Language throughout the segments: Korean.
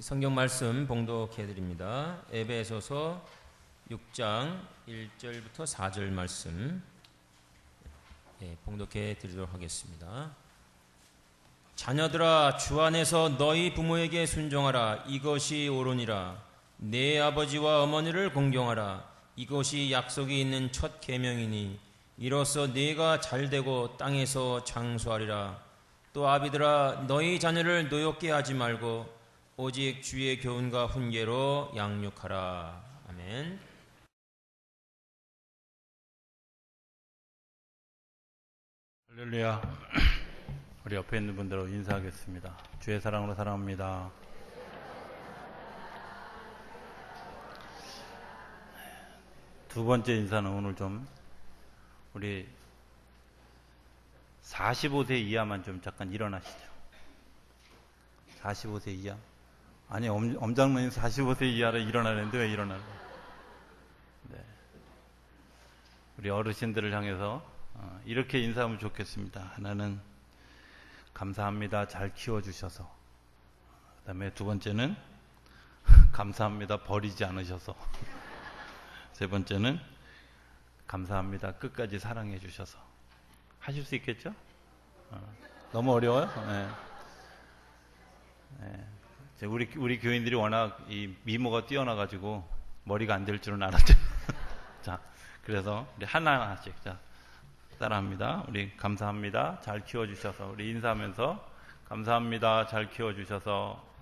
성경 말씀 봉독해 드립니다. 에베소서 6장 1절부터 4절 말씀 봉독해 드리도록 하겠습니다. 자녀들아, 주 안에서 너희 부모에게 순종하라. 이것이 옳으니라. 내 아버지와 어머니를 공경하라. 이것이 약속이 있는 첫 계명이니 이로써 네가 잘되고 땅에서 장수하리라. 또 아비들아, 너희 자녀를 노엽게 하지 말고 오직 주의 교훈과 훈계로 양육하라. 아멘. 할렐루야. 우리 옆에 있는 분들하고 인사하겠습니다. 주의 사랑으로 사랑합니다. 두 번째 인사는 오늘 좀 우리 45세 이하만 좀 잠깐 일어나시죠. 45세 이하? 아니, 엄장로님 45세 이하로 일어나는데 왜 일어나요? 네. 우리 어르신들을 향해서 이렇게 인사하면 좋겠습니다. 하나는 감사합니다. 잘 키워주셔서. 그 다음에 두 번째는 감사합니다. 버리지 않으셔서. 세 번째는 감사합니다. 끝까지 사랑해 주셔서. 하실 수 있겠죠? 너무 어려워요? 네. 네. 우리 교인들이 워낙 이 미모가 뛰어나가지고 머리가 안 될 줄은 알았죠. 자, 그래서 우리 하나하나씩 자 따라합니다. 우리 감사합니다. 잘 키워주셔서. 우리 인사하면서 감사합니다. 잘 키워주셔서.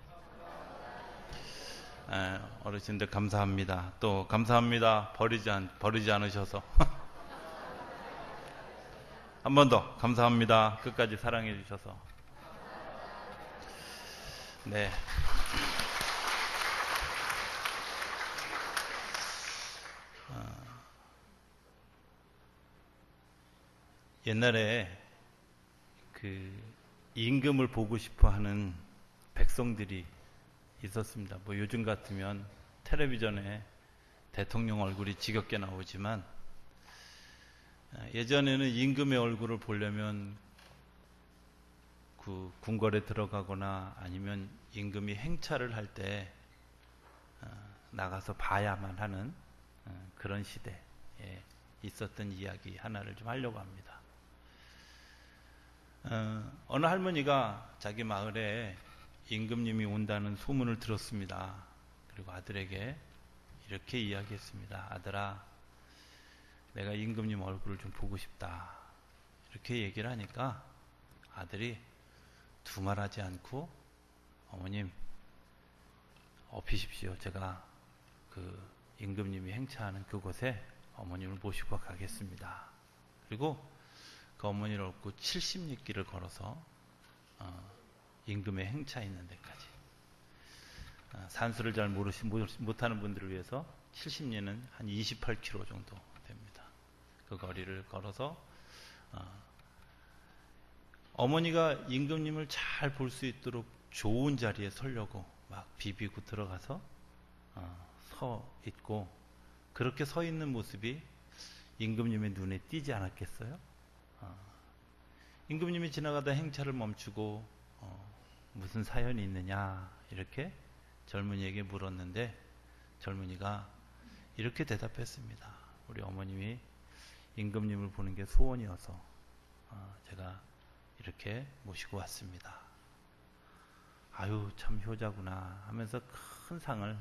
어르신들 감사합니다. 또 감사합니다. 버리지 않으셔서. 한 번 더 감사합니다. 끝까지 사랑해 주셔서. 네. 옛날에 그 임금을 보고 싶어 하는 백성들이 있었습니다. 뭐 요즘 같으면 텔레비전에 대통령 얼굴이 지겹게 나오지만 예전에는 임금의 얼굴을 보려면 그 궁궐에 들어가거나 아니면 임금이 행차를 할 때 나가서 봐야만 하는 그런 시대에 있었던 이야기 하나를 좀 하려고 합니다. 어느 할머니가 자기 마을에 임금님이 온다는 소문을 들었습니다. 그리고 아들에게 이렇게 이야기했습니다. 아들아, 내가 임금님 얼굴을 좀 보고 싶다. 이렇게 얘기를 하니까 아들이 두말하지 않고 어머님 업히십시오. 제가 그 임금님이 행차하는 그곳에 어머님을 모시고 가겠습니다. 그리고 그 어머니를 업고 70리길을 걸어서 임금의 행차 있는 데까지. 산수를 잘 못하는 분들을 위해서 70리는 한 28km 정도 됩니다. 그 거리를 걸어서 어머니가 임금님을 잘 볼 수 있도록 좋은 자리에 서려고 막 비비고 들어가서 서 있고, 그렇게 서 있는 모습이 임금님의 눈에 띄지 않았겠어요? 임금님이 지나가다 행차를 멈추고 무슨 사연이 있느냐 이렇게 젊은이에게 물었는데 젊은이가 이렇게 대답했습니다. 우리 어머님이 임금님을 보는 게 소원이어서 제가 이렇게 모시고 왔습니다. 아유, 참 효자구나 하면서 큰 상을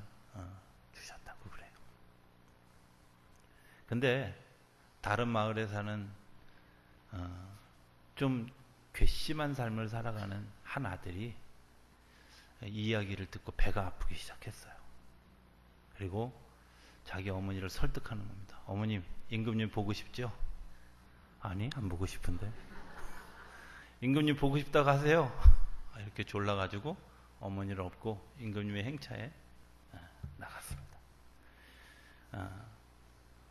주셨다고 그래요. 근데 다른 마을에 사는 좀 괘씸한 삶을 살아가는 한 아들이 이 이야기를 듣고 배가 아프기 시작했어요. 그리고 자기 어머니를 설득하는 겁니다. 어머님, 임금님 보고 싶죠? 아니, 안 보고 싶은데. 임금님 보고 싶다고 하세요. 이렇게 졸라가지고 어머니를 업고 임금님의 행차에 나갔습니다.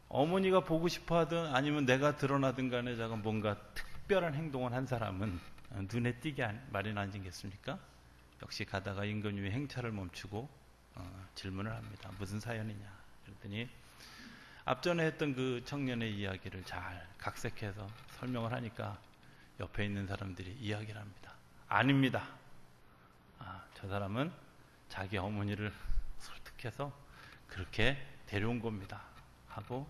어머니가 보고 싶어 하든 아니면 내가 드러나든 간에 작은 뭔가 특별한 행동을 한 사람은 눈에 띄게 마련이 아니겠습니까? 역시 가다가 임금님의 행차를 멈추고 질문을 합니다. 무슨 사연이냐? 그랬더니 앞전에 했던 그 청년의 이야기를 잘 각색해서 설명을 하니까 옆에 있는 사람들이 이야기를 합니다. 아닙니다. 저 사람은 자기 어머니를 설득해서 그렇게 데려온 겁니다 하고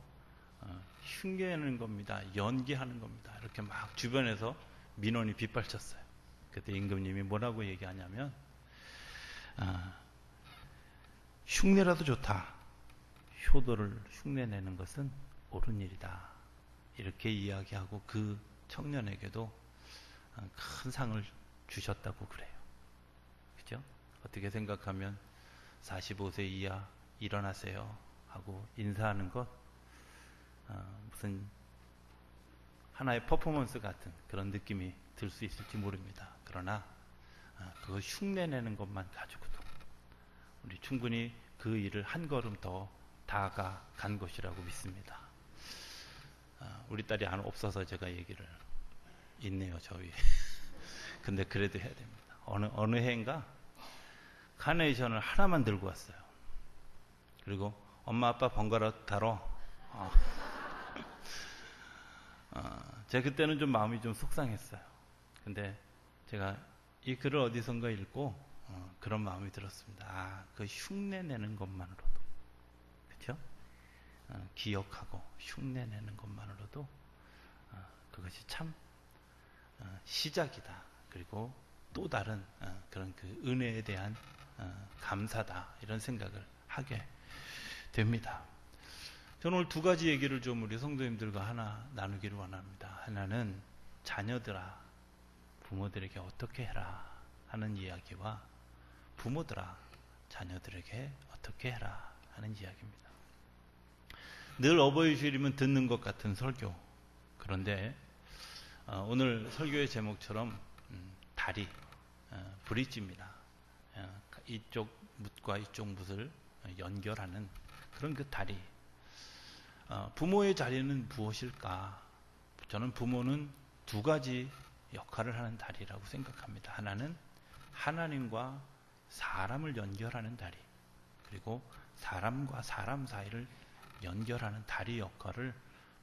흉내내는 겁니다, 연기하는 겁니다. 이렇게 막 주변에서 민원이 빗발쳤어요. 그때 임금님이 뭐라고 얘기하냐면 흉내라도 좋다, 효도를 흉내내는 것은 옳은 일이다, 이렇게 이야기하고 그 청년에게도 큰 상을 주셨다고 그래요. 그죠? 어떻게 생각하면 45세 이하 일어나세요 하고 인사하는 것 무슨 하나의 퍼포먼스 같은 그런 느낌이 들 수 있을지 모릅니다. 그러나 그거 흉내내는 것만 가지고도 우리 충분히 그 일을 한 걸음 더 다가간 것이라고 믿습니다. 우리 딸이 안 없어서 제가 얘기를 있네요, 저 위에. 근데 그래도 해야 됩니다. 어느 해인가 카네이션을 하나만 들고 왔어요. 그리고 엄마 아빠 번갈아 타러 제가 그때는 좀 마음이 좀 속상했어요. 근데 제가 이 글을 어디선가 읽고 그런 마음이 들었습니다. 그 흉내내는 것만으로도, 그렇죠? 기억하고 흉내내는 것만으로도 그것이 참 시작이다. 그리고 또 다른 그런 그 은혜에 대한 감사다, 이런 생각을 하게 됩니다. 저는 오늘 두 가지 얘기를 좀 우리 성도님들과 하나 나누기를 원합니다. 하나는 자녀들아 부모들에게 어떻게 해라 하는 이야기와 부모들아 자녀들에게 어떻게 해라 하는 이야기입니다. 늘 어버이 주일이면 듣는 것 같은 설교. 그런데 오늘 설교의 제목처럼 다리, 브릿지입니다. 이쪽 뭇과 이쪽 뭇을 연결하는 그런 그 다리. 부모의 자리는 무엇일까? 저는 부모는 두 가지 역할을 하는 다리라고 생각합니다. 하나는 하나님과 사람을 연결하는 다리, 그리고 사람과 사람 사이를 연결하는 다리 역할을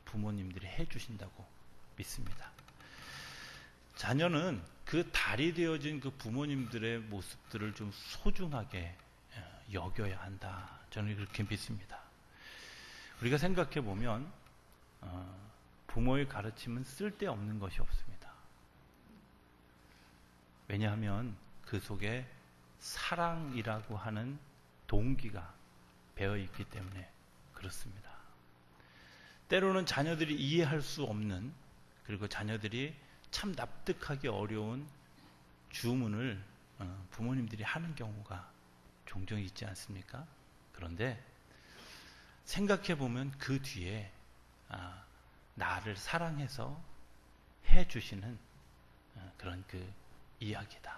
부모님들이 해주신다고 믿습니다. 자녀는 그 다리 되어진 그 부모님들의 모습들을 좀 소중하게 여겨야 한다, 저는 그렇게 믿습니다. 우리가 생각해 보면 부모의 가르침은 쓸데없는 것이 없습니다. 왜냐하면 그 속에 사랑이라고 하는 동기가 배어 있기 때문에 그렇습니다. 때로는 자녀들이 이해할 수 없는, 그리고 자녀들이 참 납득하기 어려운 주문을 부모님들이 하는 경우가 종종 있지 않습니까? 그런데 생각해 보면 그 뒤에 나를 사랑해서 해주시는 그런 그 이야기다.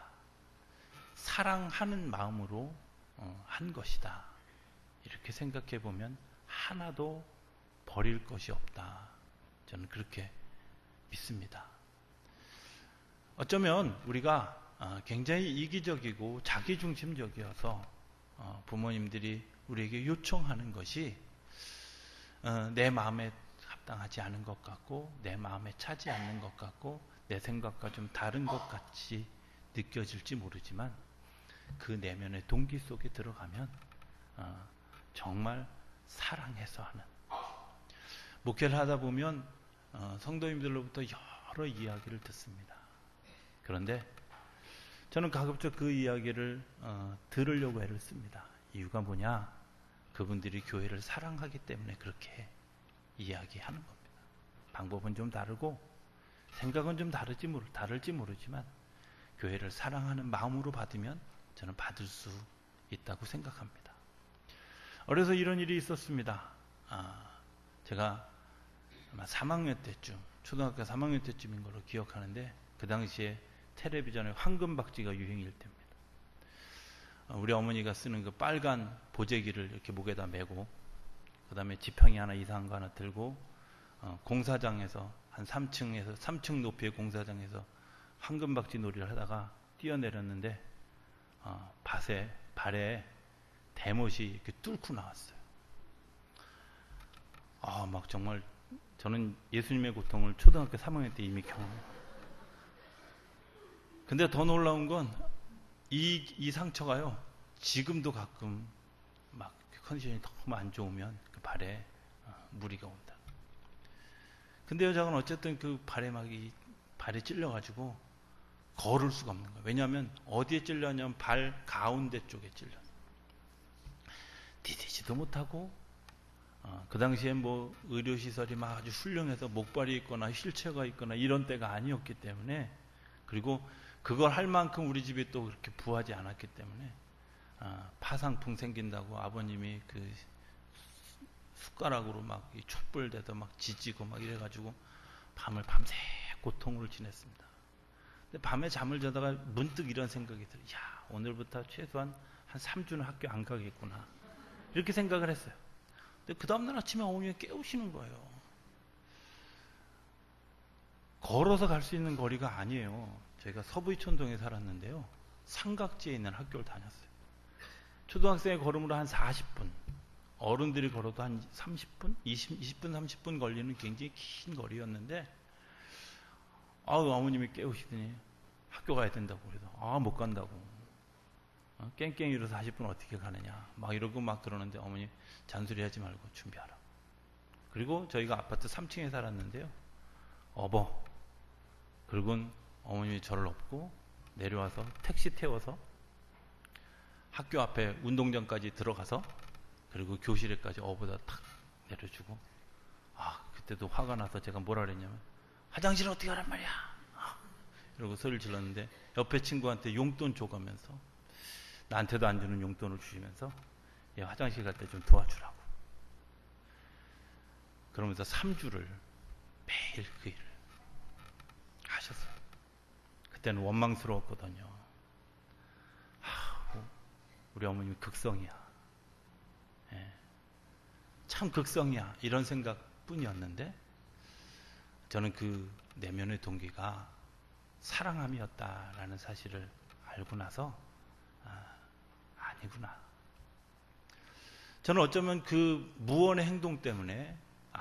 사랑하는 마음으로 한 것이다. 이렇게 생각해 보면 하나도 버릴 것이 없다. 저는 그렇게 믿습니다. 어쩌면 우리가 굉장히 이기적이고 자기중심적이어서 부모님들이 우리에게 요청하는 것이 내 마음에 합당하지 않은 것 같고, 내 마음에 차지 않는 것 같고, 내 생각과 좀 다른 것 같이 느껴질지 모르지만 그 내면의 동기 속에 들어가면 정말 사랑해서 하는, 목회를 하다 보면 성도님들로부터 여러 이야기를 듣습니다. 그런데 저는 가급적 그 이야기를 들으려고 애를 씁니다. 이유가 뭐냐? 그분들이 교회를 사랑하기 때문에 그렇게 이야기하는 겁니다. 방법은 좀 다르고 생각은 좀 다를지 모르지만 교회를 사랑하는 마음으로 받으면 저는 받을 수 있다고 생각합니다. 어려서 이런 일이 있었습니다. 제가 아마 3학년 때쯤, 초등학교 3학년 때쯤인 걸로 기억하는데, 그 당시에 텔레비전에 황금박쥐가 유행일 때입니다. 우리 어머니가 쓰는 그 빨간 보재기를 이렇게 목에다 메고, 그 다음에 지팡이 하나 이상한 거 하나 들고, 공사장에서 한 3층 높이의 공사장에서 황금박쥐 놀이를 하다가 뛰어내렸는데 발에 대못이 이렇게 뚫고 나왔어요. 막 정말 저는 예수님의 고통을 초등학교 3학년 때 이미 경험했어요. 근데 더 놀라운 건 이 상처가요, 지금도 가끔 막 컨디션이 너무 안 좋으면 그 발에 무리가 온다. 근데 여자는 어쨌든 그 발에 발에 찔려가지고 걸을 수가 없는 거예요. 왜냐하면 어디에 찔렸냐면 발 가운데 쪽에 찔렸어요. 디디지도 못하고, 그 당시에 뭐 의료시설이 막 아주 훌륭해서 목발이 있거나 휠체어가 있거나 이런 때가 아니었기 때문에, 그리고 그걸 할 만큼 우리 집이 또 그렇게 부하지 않았기 때문에, 파상풍 생긴다고 아버님이 그 숟가락으로 막 이 촛불 대도 막 지지고 막 이래가지고 밤새 고통을 지냈습니다. 근데 밤에 잠을 자다가 문득 이런 생각이 들어요. 야, 오늘부터 최소한 한 3주는 학교 안 가겠구나. 이렇게 생각을 했어요. 근데 그 다음날 아침에 어머니가 깨우시는 거예요. 걸어서 갈 수 있는 거리가 아니에요. 저희가 서부이촌동에 살았는데요. 삼각지에 있는 학교를 다녔어요. 초등학생의 걸음으로 한 40분, 어른들이 걸어도 한 30분? 20분, 30분 걸리는 굉장히 긴 거리였는데, 어머님이 깨우시더니 학교 가야 된다고 그래서, 못 간다고. 깽깽이로 40분 어떻게 가느냐. 막 이러고 막 그러는데 어머니 잔소리 하지 말고 준비하라. 그리고 저희가 아파트 3층에 살았는데요. 그리고 어머님이 저를 업고 내려와서 택시 태워서 학교 앞에 운동장까지 들어가서 그리고 교실에까지 어보다 탁 내려주고, 그때도 화가 나서 제가 뭐라 그랬냐면, 화장실 어떻게 가란 말이야. 이러고 소리를 질렀는데 옆에 친구한테 용돈 줘가면서, 나한테도 안 주는 용돈을 주시면서, 화장실 갈 때 좀 도와주라고. 그러면서 3주를 매일 그 일을 하셨어요. 그때는 원망스러웠거든요. 우리 어머님이 극성이야. 참 극성이야. 이런 생각뿐이었는데, 저는 그 내면의 동기가 사랑함이었다라는 사실을 알고 나서 아니구나. 저는 어쩌면 그 무언의 행동 때문에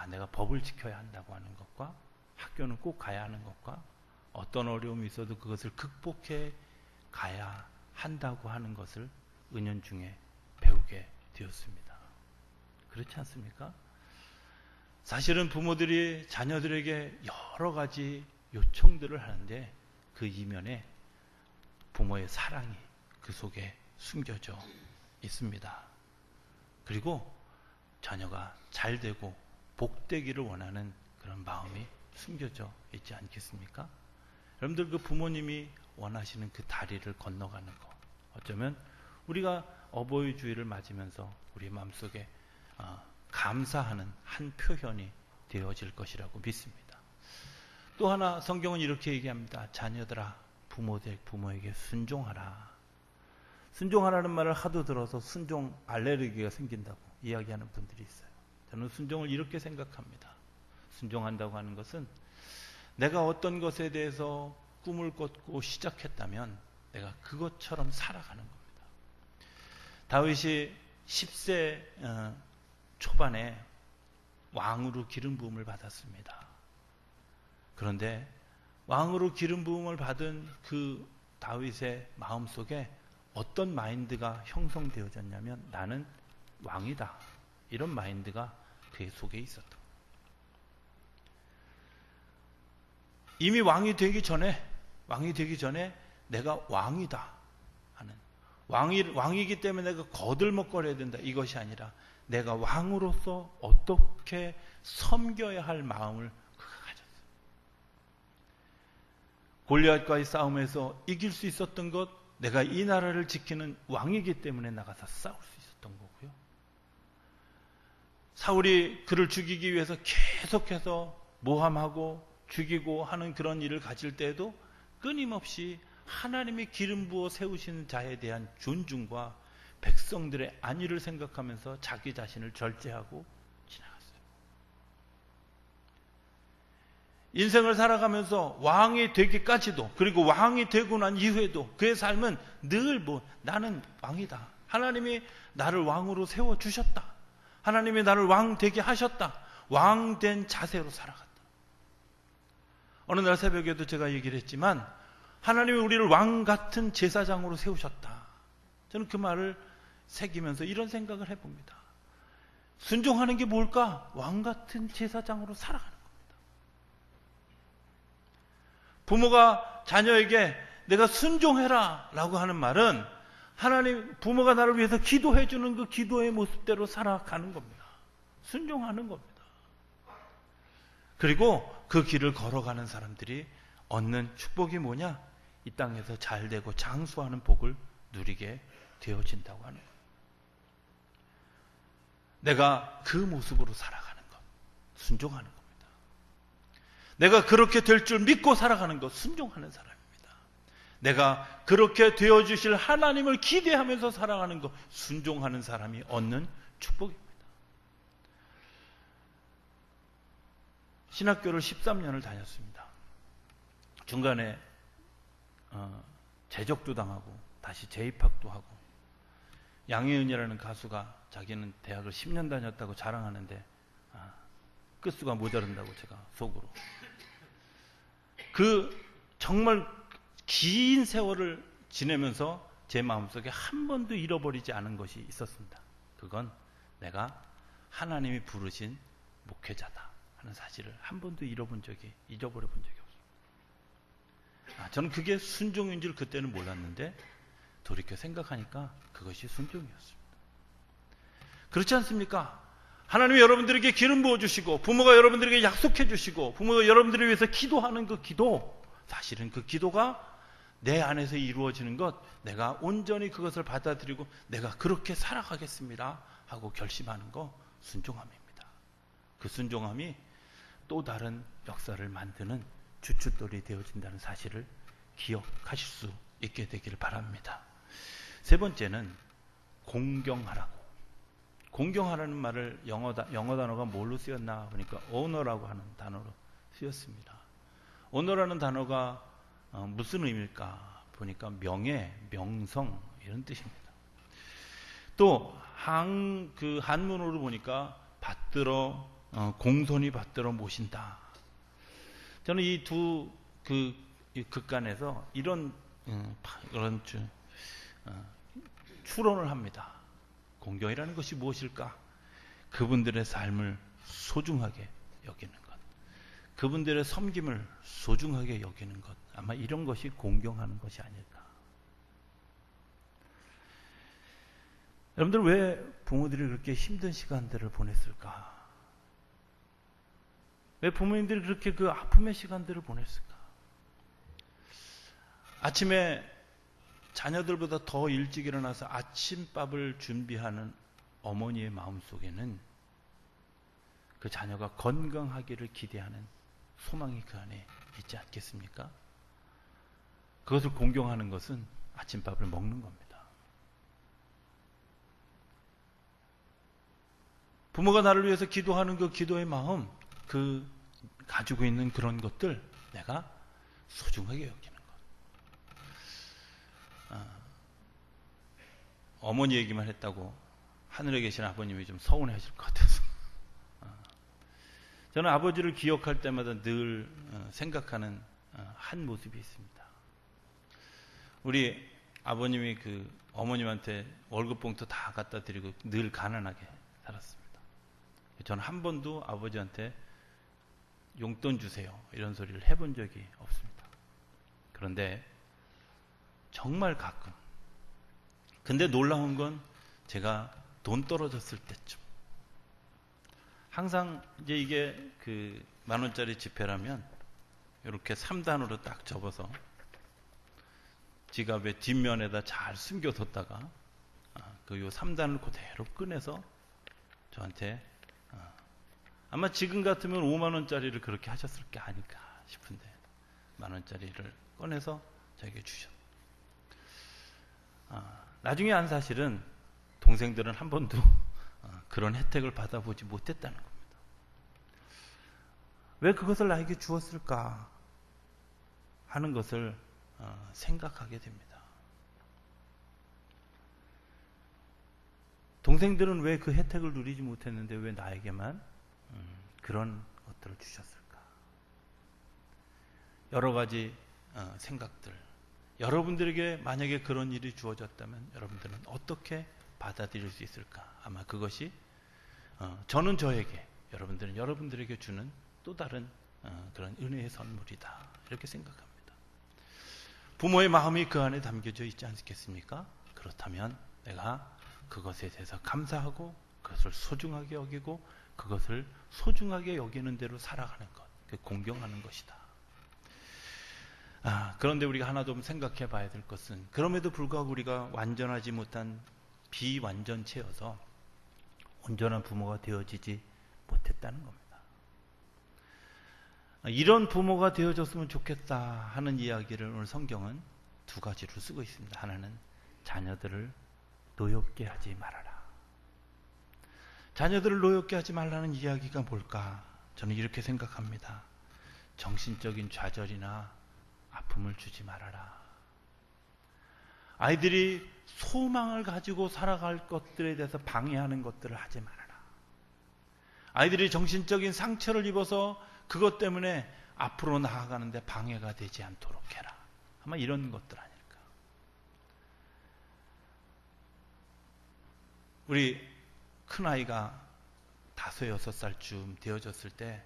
내가 법을 지켜야 한다고 하는 것과 학교는 꼭 가야 하는 것과 어떤 어려움이 있어도 그것을 극복해 가야 한다고 하는 것을 은연중에 배우게 되었습니다. 그렇지 않습니까? 사실은 부모들이 자녀들에게 여러 가지 요청들을 하는데 그 이면에 부모의 사랑이 그 속에 숨겨져 있습니다. 그리고 자녀가 잘 되고 복되기를 원하는 그런 마음이 숨겨져 있지 않겠습니까? 여러분들 그 부모님이 원하시는 그 다리를 건너가는 것, 어쩌면 우리가 어버이 주일을 맞으면서 우리 마음속에 감사하는 한 표현이 되어질 것이라고 믿습니다. 또 하나 성경은 이렇게 얘기합니다. 자녀들아 부모에게 순종하라. 순종하라는 말을 하도 들어서 순종 알레르기가 생긴다고 이야기하는 분들이 있어요. 저는 순종을 이렇게 생각합니다. 순종한다고 하는 것은 내가 어떤 것에 대해서 꿈을 꿨고 시작했다면 내가 그것처럼 살아가는 겁니다. 다윗이 10세 초반에 왕으로 기름 부음을 받았습니다. 그런데 왕으로 기름 부음을 받은 그 다윗의 마음속에 어떤 마인드가 형성되어졌냐면, 나는 왕이다. 이런 마인드가 그의 속에 있었다. 이미 왕이 되기 전에 내가 왕이다 하는, 왕이기 때문에 내가 거들먹거려야 된다, 이것이 아니라 내가 왕으로서 어떻게 섬겨야 할 마음을 그가 가졌어요. 골리앗과의 싸움에서 이길 수 있었던 것, 내가 이 나라를 지키는 왕이기 때문에 나가서 싸울 수 있었던 거고요. 사울이 그를 죽이기 위해서 계속해서 모함하고 죽이고 하는 그런 일을 가질 때에도 끊임없이 하나님이 기름 부어 세우시는 자에 대한 존중과 백성들의 안위를 생각하면서 자기 자신을 절제하고 지나갔어요. 인생을 살아가면서 왕이 되기까지도, 그리고 왕이 되고 난 이후에도 그의 삶은 늘 나는 왕이다. 하나님이 나를 왕으로 세워주셨다. 하나님이 나를 왕 되게 하셨다. 왕된 자세로 살아갔다. 어느 날 새벽에도 제가 얘기를 했지만, 하나님이 우리를 왕 같은 제사장으로 세우셨다. 저는 그 말을 새기면서 이런 생각을 해봅니다. 순종하는 게 뭘까? 왕같은 제사장으로 살아가는 겁니다. 부모가 자녀에게 내가 순종해라 라고 하는 말은 하나님, 부모가 나를 위해서 기도해 주는 그 기도의 모습대로 살아가는 겁니다. 순종하는 겁니다. 그리고 그 길을 걸어가는 사람들이 얻는 축복이 뭐냐? 이 땅에서 잘 되고 장수하는 복을 누리게 되어진다고 하는 거예요. 내가 그 모습으로 살아가는 것, 순종하는 겁니다. 내가 그렇게 될 줄 믿고 살아가는 것, 순종하는 사람입니다. 내가 그렇게 되어주실 하나님을 기대하면서 살아가는 것, 순종하는 사람이 얻는 축복입니다. 신학교를 13년을 다녔습니다. 중간에 재적도 당하고 다시 재입학도 하고, 양혜은이라는 가수가 자기는 대학을 10년 다녔다고 자랑하는데 끝수가 모자른다고 제가 속으로, 그 정말 긴 세월을 지내면서 제 마음속에 한 번도 잃어버리지 않은 것이 있었습니다. 그건 내가 하나님이 부르신 목회자다 하는 사실을 한 번도 잊어버려 본 적이 없습니다. 저는 그게 순종인 줄 그때는 몰랐는데 돌이켜 생각하니까 그것이 순종이었습니다. 그렇지 않습니까? 하나님이 여러분들에게 기름 부어주시고, 부모가 여러분들에게 약속해 주시고, 부모가 여러분들을 위해서 기도하는 그 기도, 사실은 그 기도가 내 안에서 이루어지는 것, 내가 온전히 그것을 받아들이고 내가 그렇게 살아가겠습니다 하고 결심하는 거, 순종함입니다. 그 순종함이 또 다른 역사를 만드는 주춧돌이 되어진다는 사실을 기억하실 수 있게 되기를 바랍니다. 세 번째는 공경하라고. 공경하라는 말을 영어 단어가 뭘로 쓰였나 보니까 honor라고 하는 단어로 쓰였습니다. honor라는 단어가 무슨 의미일까 보니까 명예, 명성 이런 뜻입니다. 또 한문으로 보니까 받들어, 공손히 받들어 모신다. 저는 이 두 극간에서 이런 추론을 합니다. 공경이라는 것이 무엇일까? 그분들의 삶을 소중하게 여기는 것, 그분들의 섬김을 소중하게 여기는 것, 아마 이런 것이 공경하는 것이 아닐까. 여러분들 왜 부모들이 그렇게 힘든 시간들을 보냈을까? 왜 부모님들이 그렇게 그 아픔의 시간들을 보냈을까? 아침에 자녀들보다 더 일찍 일어나서 아침밥을 준비하는 어머니의 마음속에는 그 자녀가 건강하기를 기대하는 소망이 그 안에 있지 않겠습니까? 그것을 공경하는 것은 아침밥을 먹는 겁니다. 부모가 나를 위해서 기도하는 그 기도의 마음, 그 가지고 있는 그런 것들 내가 소중하게 여기는 것. 어머니 얘기만 했다고 하늘에 계신 아버님이 좀 서운해 하실 것 같아서 저는 아버지를 기억할 때마다 늘 생각하는 한 모습이 있습니다. 우리 아버님이 그 어머님한테 월급 봉투 다 갖다 드리고 늘 가난하게 살았습니다. 저는 한 번도 아버지한테 용돈 주세요 이런 소리를 해본 적이 없습니다. 그런데 정말 가끔, 근데 놀라운 건 제가 돈 떨어졌을 때쯤, 항상 이제 이게 그 10,000원짜리 지폐라면 이렇게 3단으로 딱 접어서 지갑의 뒷면에다 잘 숨겨뒀다가 그 요 3단을 그대로 꺼내서 저한테 아마 지금 같으면 50,000원짜리를 그렇게 하셨을 게 아닐까 싶은데 10,000원짜리를 꺼내서 저에게 주셨어요. 나중에 안 사실은 동생들은 한 번도 그런 혜택을 받아보지 못했다는 겁니다. 왜 그것을 나에게 주었을까 하는 것을 생각하게 됩니다. 동생들은 왜 그 혜택을 누리지 못했는데 왜 나에게만 그런 것들을 주셨을까? 여러 가지 생각들, 여러분들에게 만약에 그런 일이 주어졌다면 여러분들은 어떻게 받아들일 수 있을까? 아마 그것이 저는 저에게, 여러분들은 여러분들에게 주는 또 다른 그런 은혜의 선물이다, 이렇게 생각합니다. 부모의 마음이 그 안에 담겨져 있지 않겠습니까? 그렇다면 내가 그것에 대해서 감사하고 그것을 소중하게 여기고 그것을 소중하게 여기는 대로 살아가는 것, 공경하는 것이다. 그런데 우리가 하나 좀 생각해 봐야 될 것은, 그럼에도 불구하고 우리가 완전하지 못한 비완전체여서 온전한 부모가 되어지지 못했다는 겁니다. 이런 부모가 되어졌으면 좋겠다 하는 이야기를 오늘 성경은 두 가지로 쓰고 있습니다. 하나는 자녀들을 노엽게 하지 말아라. 자녀들을 노엽게 하지 말라는 이야기가 뭘까? 저는 이렇게 생각합니다. 정신적인 좌절이나 아픔을 주지 말아라. 아이들이 소망을 가지고 살아갈 것들에 대해서 방해하는 것들을 하지 말아라. 아이들이 정신적인 상처를 입어서 그것 때문에 앞으로 나아가는데 방해가 되지 않도록 해라. 아마 이런 것들 아닐까. 우리 큰아이가 5, 6살쯤 되어졌을 때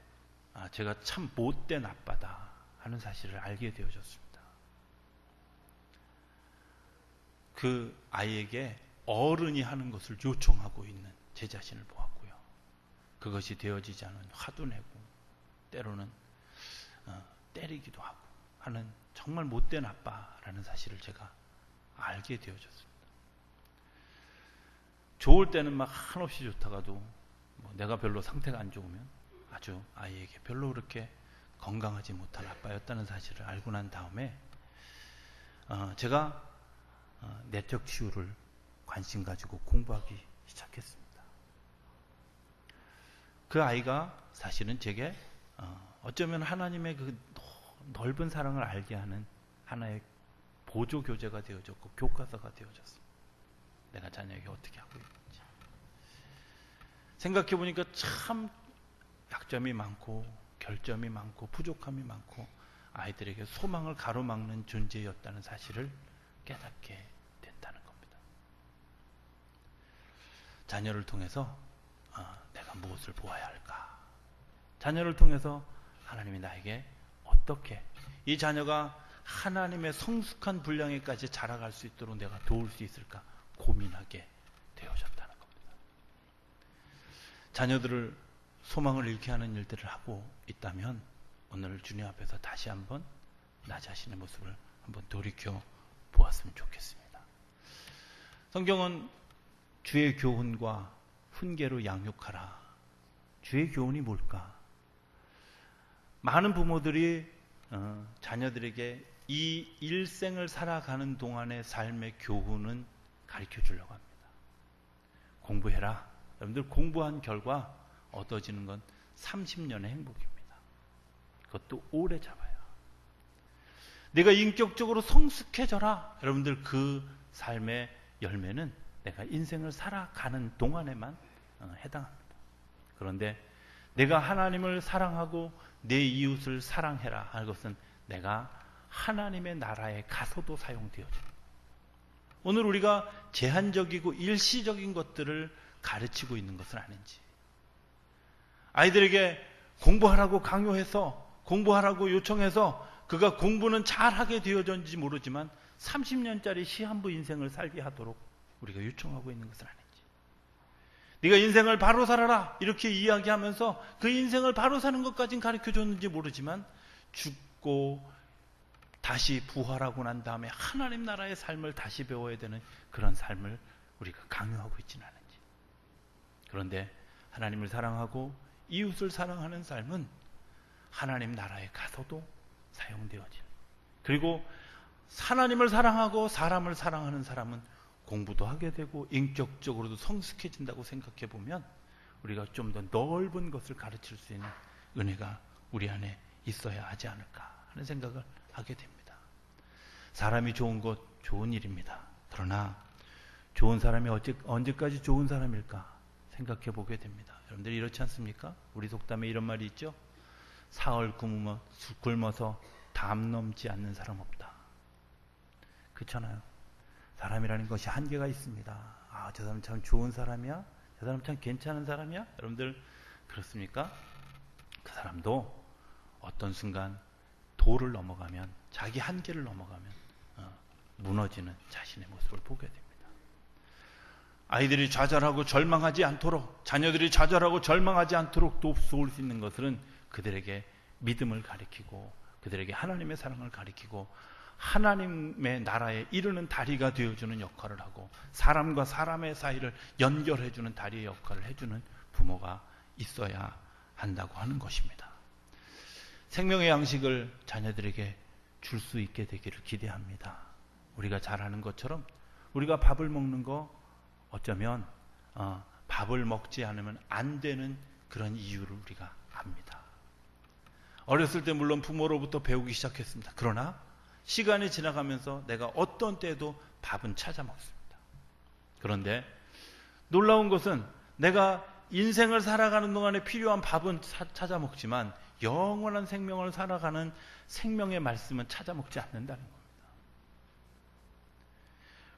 제가 참 못된 아빠다 하는 사실을 알게 되어졌습니다. 그 아이에게 어른이 하는 것을 요청하고 있는 제 자신을 보았고요. 그것이 되어지지 않은 화도 내고 때로는 때리기도 하고 하는 정말 못된 아빠라는 사실을 제가 알게 되어졌습니다. 좋을 때는 막 한없이 좋다가도 내가 별로 상태가 안 좋으면 아주 아이에게 별로 그렇게 건강하지 못한 아빠였다는 사실을 알고 난 다음에 제가 내적 치유를 관심 가지고 공부하기 시작했습니다. 그 아이가 사실은 제게 어쩌면 하나님의 그 넓은 사랑을 알게 하는 하나의 보조 교재가 되어졌고 교과서가 되어졌습니다. 내가 자녀에게 어떻게 하고 있는지 생각해 보니까 참 약점이 많고 결점이 많고 부족함이 많고 아이들에게 소망을 가로막는 존재였다는 사실을 깨닫게 된다는 겁니다. 자녀를 통해서 내가 무엇을 보아야 할까? 자녀를 통해서 하나님이 나에게 어떻게 이 자녀가 하나님의 성숙한 분량에까지 자라갈 수 있도록 내가 도울 수 있을까 고민하게 되어졌다는 겁니다. 자녀들을 소망을 잃게 하는 일들을 하고 있다면 오늘 주님 앞에서 다시 한번 나 자신의 모습을 한번 돌이켜 보았으면 좋겠습니다. 성경은 주의 교훈과 훈계로 양육하라. 주의 교훈이 뭘까? 많은 부모들이 자녀들에게 이 일생을 살아가는 동안의 삶의 교훈은 가르쳐 주려고 합니다. 공부해라. 여러분들 공부한 결과 얻어지는 건 30년의 행복입니다. 그것도 오래 잡아요. 내가 인격적으로 성숙해져라. 여러분들 그 삶의 열매는 내가 인생을 살아가는 동안에만 해당합니다. 그런데 내가 하나님을 사랑하고 내 이웃을 사랑해라 하는 것은 내가 하나님의 나라에 가서도 사용되어집니다. 오늘 우리가 제한적이고 일시적인 것들을 가르치고 있는 것은 아닌지, 아이들에게 공부하라고 강요해서 공부하라고 요청해서 그가 공부는 잘하게 되어졌는지 모르지만 30년짜리 시한부 인생을 살게 하도록 우리가 요청하고 있는 것은 아닌지, 네가 인생을 바로 살아라 이렇게 이야기하면서 그 인생을 바로 사는 것까지는 가르쳐줬는지 모르지만 죽고 다시 부활하고 난 다음에 하나님 나라의 삶을 다시 배워야 되는 그런 삶을 우리가 강요하고 있지는 않은지. 그런데 하나님을 사랑하고 이웃을 사랑하는 삶은 하나님 나라에 가서도 사용되어지는, 그리고 하나님을 사랑하고 사람을 사랑하는 사람은 공부도 하게 되고 인격적으로도 성숙해진다고 생각해 보면 우리가 좀 더 넓은 것을 가르칠 수 있는 은혜가 우리 안에 있어야 하지 않을까 하는 생각을 하게 됩니다. 사람이 좋은 것 좋은 일입니다. 그러나 좋은 사람이 언제까지 좋은 사람일까 생각해 보게 됩니다. 여러분들이 이렇지 않습니까? 우리 속담에 이런 말이 있죠. 사흘 굶어서 담 넘지 않는 사람 없다. 그렇잖아요. 사람이라는 것이 한계가 있습니다. 저 사람 참 좋은 사람이야? 저 사람 참 괜찮은 사람이야? 여러분들 그렇습니까? 그 사람도 어떤 순간 도를 넘어가면, 자기 한계를 넘어가면 무너지는 자신의 모습을 보게 됩니다. 아이들이 좌절하고 절망하지 않도록, 자녀들이 좌절하고 절망하지 않도록 도울 수 있는 것은 그들에게 믿음을 가리키고, 그들에게 하나님의 사랑을 가리키고, 하나님의 나라에 이르는 다리가 되어주는 역할을 하고, 사람과 사람의 사이를 연결해주는 다리의 역할을 해주는 부모가 있어야 한다고 하는 것입니다. 생명의 양식을 자녀들에게 줄 수 있게 되기를 기대합니다. 우리가 잘하는 것처럼 우리가 밥을 먹는 거 어쩌면 밥을 먹지 않으면 안 되는 그런 이유를 우리가 압니다. 어렸을 때 물론 부모로부터 배우기 시작했습니다. 그러나 시간이 지나가면서 내가 어떤 때에도 밥은 찾아 먹습니다. 그런데 놀라운 것은 내가 인생을 살아가는 동안에 필요한 밥은 찾아 먹지만 영원한 생명을 살아가는 생명의 말씀은 찾아 먹지 않는다는 겁니다.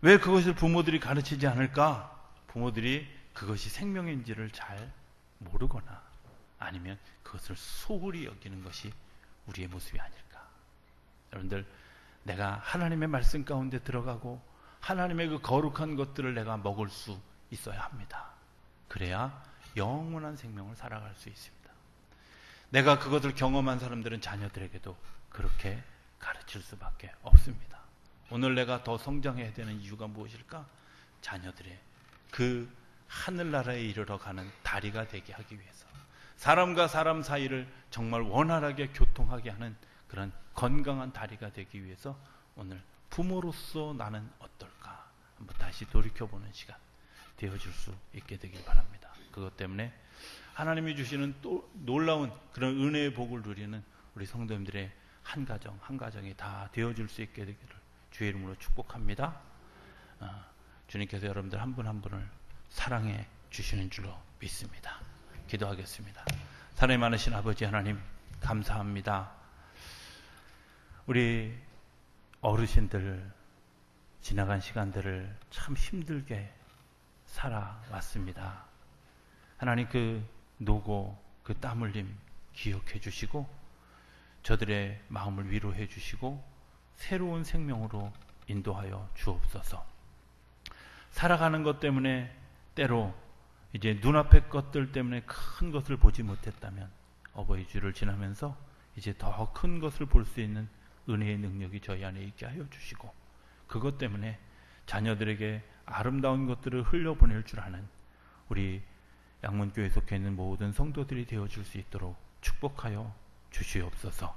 왜 그것을 부모들이 가르치지 않을까? 부모들이 그것이 생명인지를 잘 모르거나 아니면 그것을 소홀히 여기는 것이 우리의 모습이 아닐까. 여러분들, 내가 하나님의 말씀 가운데 들어가고 하나님의 그 거룩한 것들을 내가 먹을 수 있어야 합니다. 그래야 영원한 생명을 살아갈 수 있습니다. 내가 그것을 경험한 사람들은 자녀들에게도 그렇게 가르칠 수밖에 없습니다. 오늘 내가 더 성장해야 되는 이유가 무엇일까? 자녀들의 그 하늘나라에 이르러 가는 다리가 되게 하기 위해서, 사람과 사람 사이를 정말 원활하게 교통하게 하는 그런 건강한 다리가 되기 위해서 오늘 부모로서 나는 어떨까 한번 다시 돌이켜보는 시간 되어줄 수 있게 되길 바랍니다. 그것 때문에 하나님이 주시는 또 놀라운 그런 은혜의 복을 누리는 우리 성도님들의 한 가정 한 가정이 다 되어줄 수 있게 되기를 주의 이름으로 축복합니다. 주님께서 여러분들 한 분 한 분을 사랑해 주시는 줄로 믿습니다. 기도하겠습니다. 사랑이 많으신 아버지 하나님, 감사합니다. 우리 어르신들 지나간 시간들을 참 힘들게 살아왔습니다. 하나님, 그 노고, 그 땀 흘림 기억해 주시고 저들의 마음을 위로해 주시고 새로운 생명으로 인도하여 주옵소서. 살아가는 것 때문에 때로 이제 눈앞의 것들 때문에 큰 것을 보지 못했다면 어버이 주를 지나면서 이제 더 큰 것을 볼 수 있는 은혜의 능력이 저희 안에 있게 하여 주시고, 그것 때문에 자녀들에게 아름다운 것들을 흘려보낼 줄 아는 우리 양문교회에 속해 있는 모든 성도들이 되어줄 수 있도록 축복하여 주시옵소서.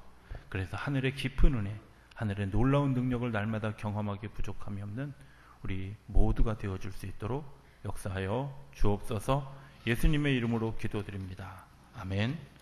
그래서 하늘의 깊은 은혜, 하늘의 놀라운 능력을 날마다 경험하기 부족함이 없는 우리 모두가 되어줄 수 있도록 역사하여 주옵소서. 예수님의 이름으로 기도드립니다. 아멘.